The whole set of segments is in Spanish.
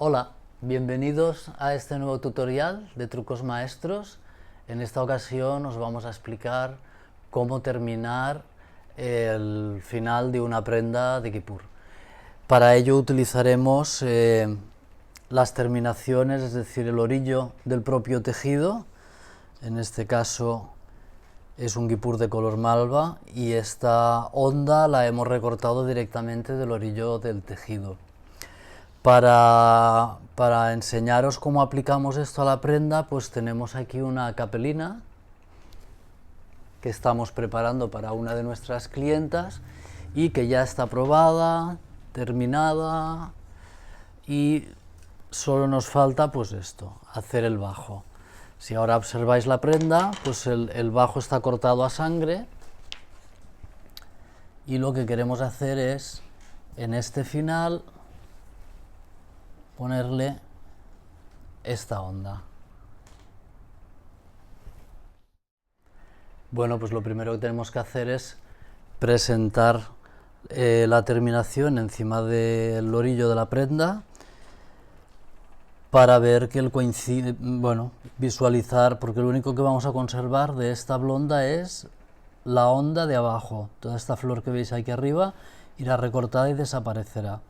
Hola, bienvenidos a este nuevo tutorial de trucos maestros. En esta ocasión os vamos a explicar cómo terminar el final de una prenda de Kipur. Para ello utilizaremos las terminaciones, es decir, el orillo del propio tejido. En este caso es un Kipur de color malva y esta onda la hemos recortado directamente del orillo del tejido. Para enseñaros cómo aplicamos esto a la prenda, pues tenemos aquí una capelina que estamos preparando para una de nuestras clientas y que ya está probada, terminada, y solo nos falta pues esto, hacer el bajo. Si ahora observáis la prenda, pues el bajo está cortado a sangre y lo que queremos hacer es, en este final, ponerle esta onda. Bueno, pues lo primero que tenemos que hacer es presentar la terminación encima del orillo de la prenda para ver que el coincide, bueno, visualizar, porque lo único que vamos a conservar de esta blonda es la onda de abajo. Toda esta flor que veis aquí arriba irá recortada y desaparecerá.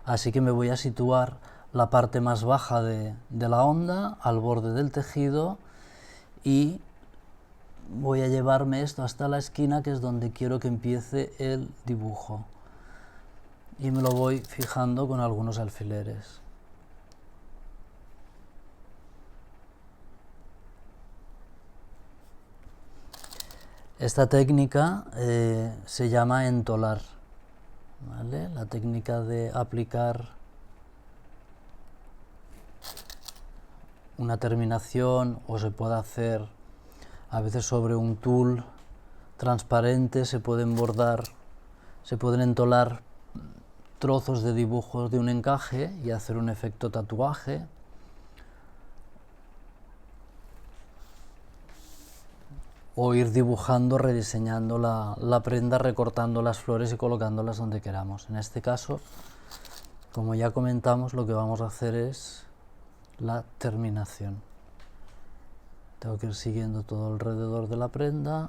Así que me voy a situar la parte más baja de la onda al borde del tejido y voy a llevarme esto hasta la esquina, que es donde quiero que empiece el dibujo, y me lo voy fijando con algunos alfileres. Esta técnica se llama entolar, ¿vale? La técnica de aplicar una terminación, o se puede hacer a veces sobre un tul transparente, se pueden bordar, se pueden entolar trozos de dibujos de un encaje y hacer un efecto tatuaje. O ir dibujando, rediseñando la prenda, recortando las flores y colocándolas donde queramos. En este caso, como ya comentamos, lo que vamos a hacer es la terminación. Tengo que ir siguiendo todo alrededor de la prenda.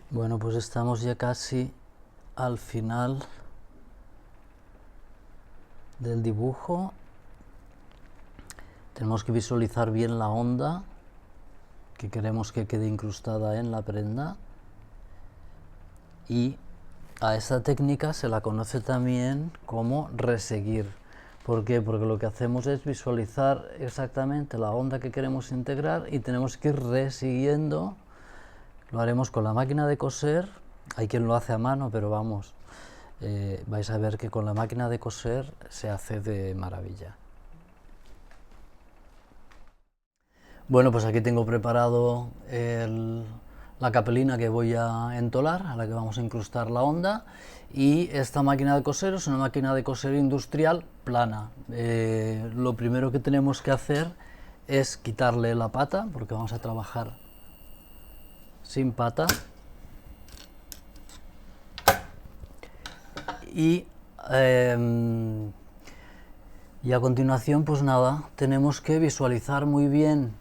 Bueno, pues estamos ya casi al final del dibujo. Tenemos que visualizar bien la onda que queremos que quede incrustada en la prenda, y a esta técnica se la conoce también como reseguir. ¿Por qué? Porque lo que hacemos es visualizar exactamente la onda que queremos integrar y tenemos que ir resiguiendo. Lo haremos con la máquina de coser. Hay quien lo hace a mano, pero vamos, vais a ver que con la máquina de coser se hace de maravilla. Bueno, pues aquí tengo preparado la capelina que voy a entolar, a la que vamos a incrustar la onda, y esta máquina de coser es una máquina de coser industrial plana. Lo primero que tenemos que hacer es quitarle la pata, porque vamos a trabajar sin pata, y a continuación, pues nada, tenemos que visualizar muy bien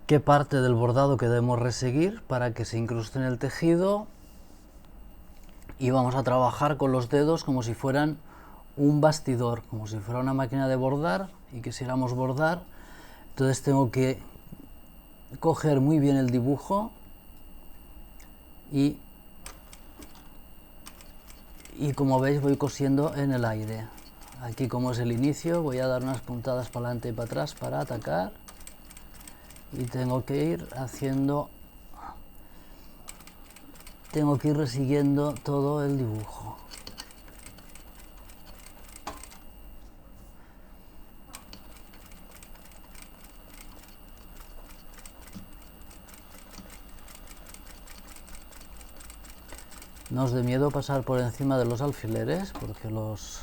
qué parte del bordado que debemos reseguir para que se incruste en el tejido, y vamos a trabajar con los dedos como si fueran un bastidor, como si fuera una máquina de bordar y quisiéramos bordar. Entonces tengo que coger muy bien el dibujo y como veis voy cosiendo en el aire. Aquí, como es el inicio, voy a dar unas puntadas para adelante y para atrás para atacar, y tengo que ir haciendo, tengo que ir resiguiendo todo el dibujo. No os dé miedo pasar por encima de los alfileres, porque los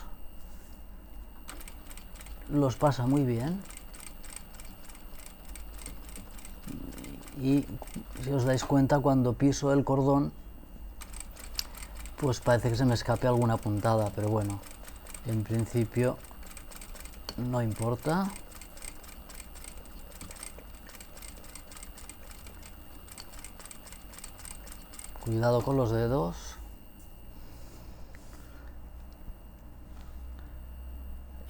los pasa muy bien. Y si os dais cuenta, cuando piso el cordón, pues parece que se me escape alguna puntada, pero bueno, en principio no importa. Cuidado con los dedos.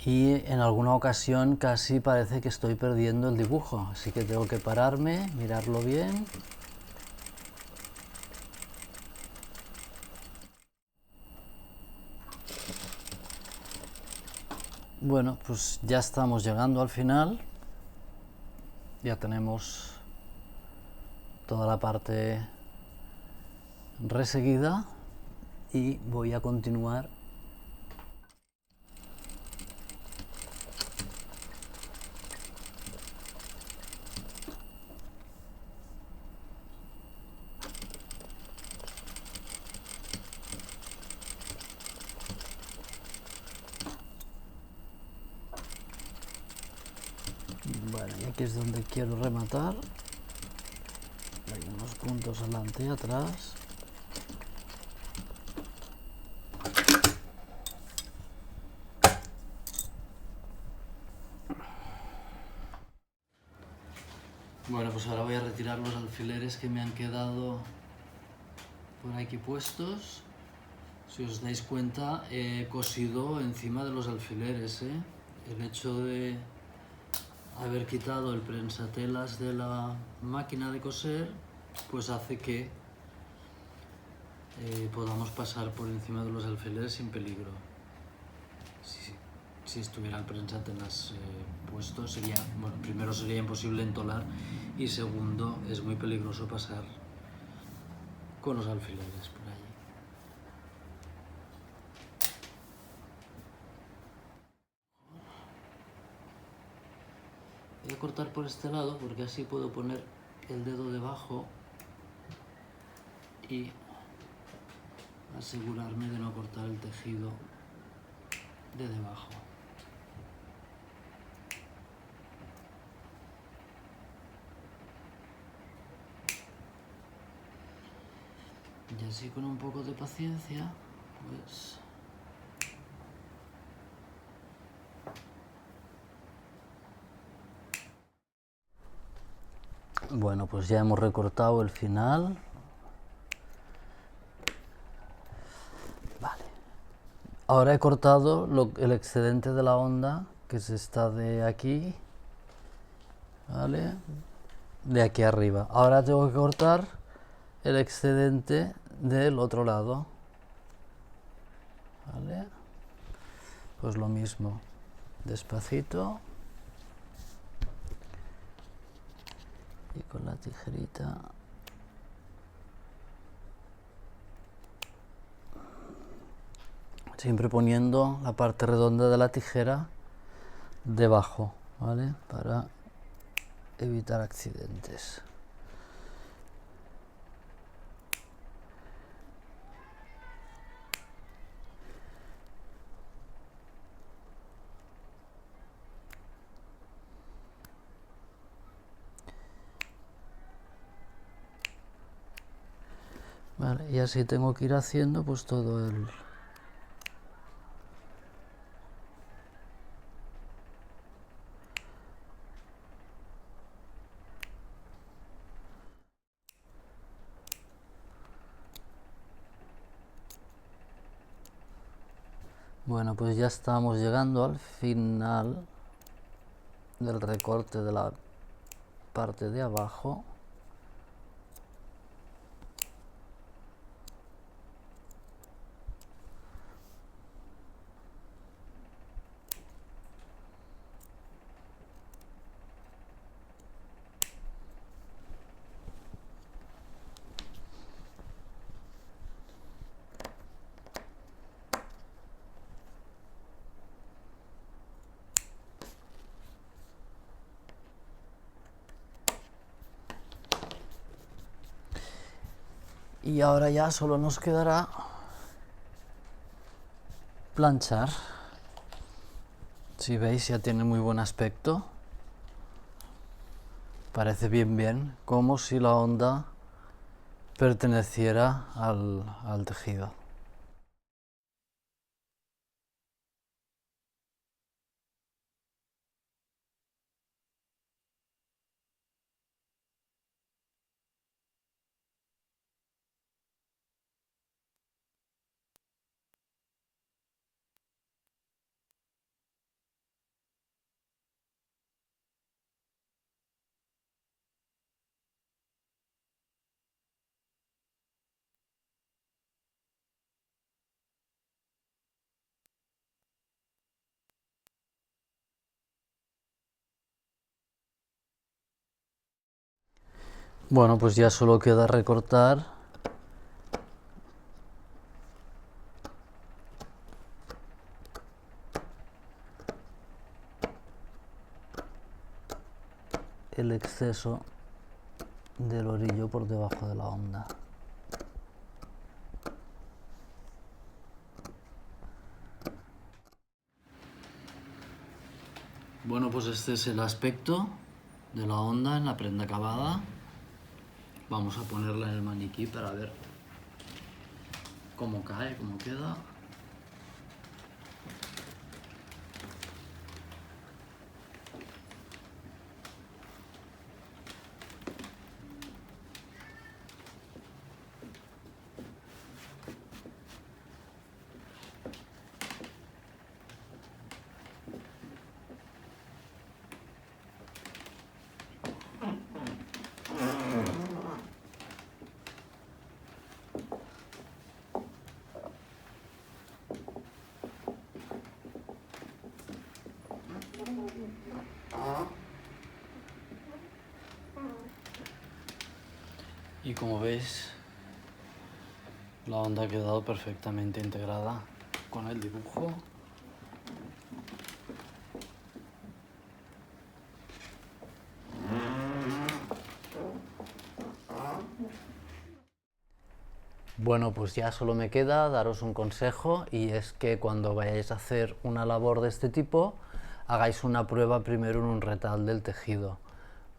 Y en alguna ocasión casi parece que estoy perdiendo el dibujo, así que tengo que pararme, mirarlo bien. Bueno, pues ya estamos llegando al final. Ya tenemos toda la parte reseguida y voy a continuar. Bueno, y aquí es donde quiero rematar. Hay unos puntos adelante y atrás. Bueno, pues ahora voy a retirar los alfileres que me han quedado por aquí puestos. Si os dais cuenta, he cosido encima de los alfileres, ¿eh? El hecho de haber quitado el prensatelas de la máquina de coser, pues hace que podamos pasar por encima de los alfileres sin peligro. Si estuviera el prensatelas puesto, sería, bueno, primero sería imposible entolar y segundo, es muy peligroso pasar con los alfileres por allí. Voy a cortar por este lado porque así puedo poner el dedo debajo y asegurarme de no cortar el tejido de debajo. Y así con un poco de paciencia, pues bueno, pues ya hemos recortado el final. Vale. Ahora he cortado el excedente de la onda, que es esta de aquí, ¿vale? De aquí arriba. Ahora tengo que cortar el excedente del otro lado, ¿vale? Pues lo mismo, despacito y con la tijerita. Siempre poniendo la parte redonda de la tijera debajo, ¿vale? Para evitar accidentes. Vale, y así tengo que ir haciendo pues todo el... Bueno, pues ya estamos llegando al final del recorte de la parte de abajo. Y ahora ya solo nos quedará planchar. Si veis, ya tiene muy buen aspecto. Parece bien, como si la onda perteneciera al tejido. Bueno, pues ya solo queda recortar el exceso del orillo por debajo de la onda. Bueno, pues este es el aspecto de la onda en la prenda acabada. Vamos a ponerla en el maniquí para ver cómo cae, cómo queda. Y como veis, la onda ha quedado perfectamente integrada con el dibujo. Bueno, pues ya solo me queda daros un consejo, y es que cuando vayáis a hacer una labor de este tipo, hagáis una prueba primero en un retal del tejido,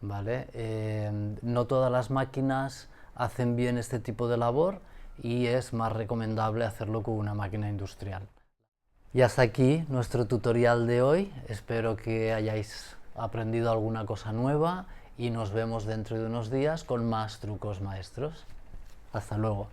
¿vale? No todas las máquinas hacen bien este tipo de labor y es más recomendable hacerlo con una máquina industrial. Y hasta aquí nuestro tutorial de hoy. Espero que hayáis aprendido alguna cosa nueva y nos vemos dentro de unos días con más trucos maestros. Hasta luego.